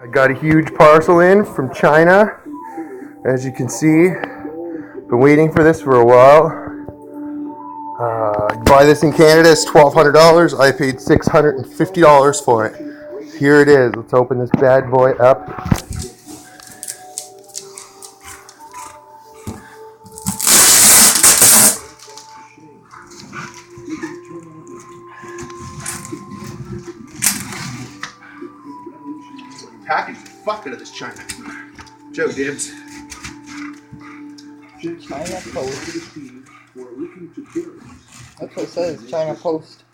I got a huge parcel in from China. As you can see, been waiting for this for a while. Buy this in Canada, it's $1,200. I paid $650 for it. Here it is. Let's open this bad boy up. Package the fuck out of this China. Joe Dibs. China Post. That's what it says, China Post.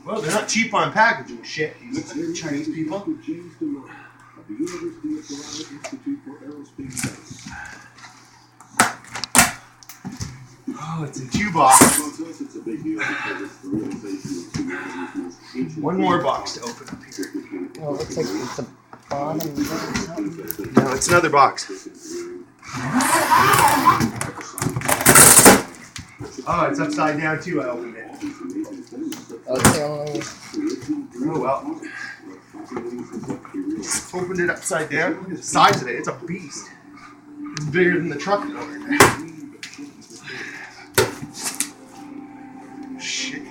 Well, they're not cheap on packaging shit, these Chinese people. Oh, it's a 2-box. One more box to open up here. Oh, it looks like it's the bottom or something. No, it's another box. Oh, it's upside down too. I opened it. Oh, it's the only... Oh well. Opened it upside down. Look at the size of it. It's a beast. It's bigger than the truck I ordered. Shit.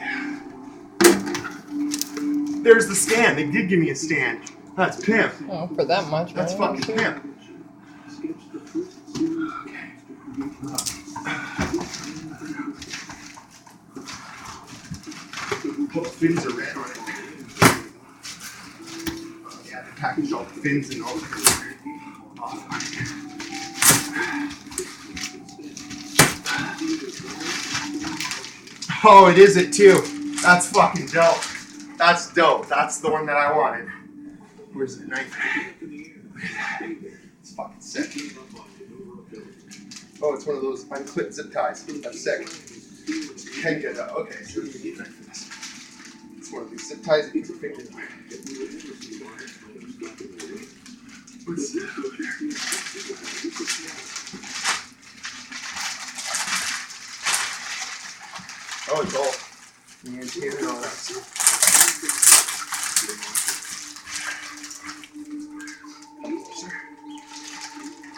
There's the stand. They did give me a stand. That's pimp. Oh, for that much, That's man. fucking pimp. All the fins are red on it. Yeah, they packaged all the fins and all the. Oh, it is it too. That's fucking dope. That's dope. That's the one that I wanted. Where's the knife? It's fucking sick. Oh, it's one of those unclipped zip ties. That's sick. Can get that. Okay, so you need a knife for this. It's one of these zip ties that you can fit in. What's that over there? Oh, it's all here and all that stuff.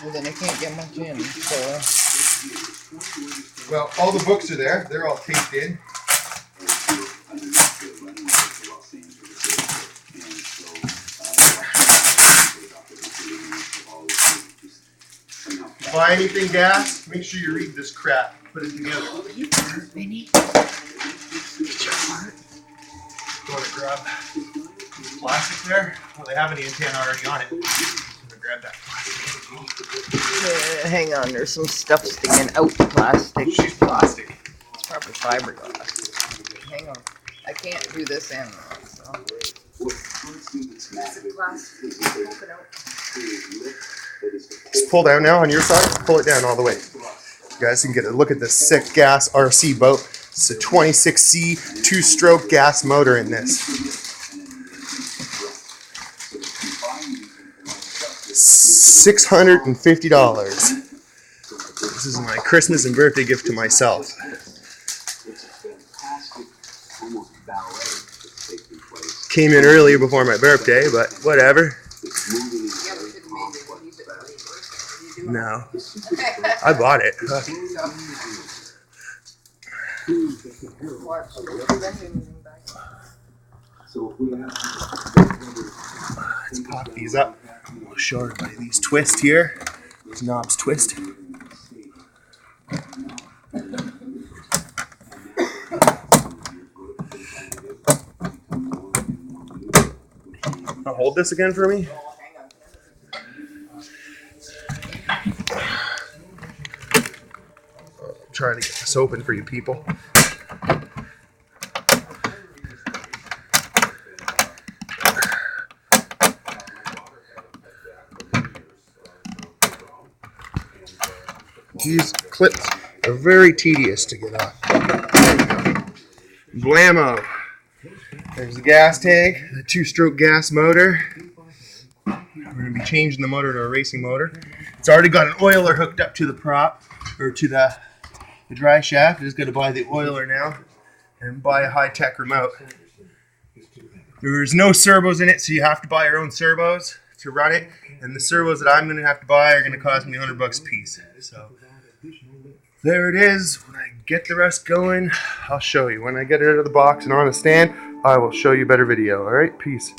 Well, then I can't get much in, so... Well, all the books are there. They're all taped in. Buy anything gas, make sure you read this crap. Put it together. Vinny? You want to grab plastic there? Well, they have an antenna already on it. I'm going to grab that plastic. Hang on, there's some stuff sticking out the plastic. She's plastic. It's probably fiberglass. Hang on. I can't do this end, so... Just pull down now on your side. Pull it down all the way. You guys can get a look at this sick gas RC boat. It's a 26C 2-stroke gas motor in this. $650. This is my Christmas and birthday gift to myself. Came in earlier before my birthday, but whatever. No. I bought it. Let's pop these up. We'll show everybody these twist here. These knobs twist. Hold this again for me. I'm trying to get this open for you people. These clips are very tedious to get on. Blammo. There's the gas tank, the 2-stroke gas motor. We're going to be changing the motor to a racing motor. It's already got an oiler hooked up to the prop. or to the dry shaft. Is going to buy the oiler now and buy a high-tech remote. There's no servos in it, so you have to buy your own servos to run it. And the servos that I'm going to have to buy are going to cost me $100 a piece. So there it is. When I get the rest going, I'll show you. When I get it out of the box and on the stand, I will show you a better video. All right, peace.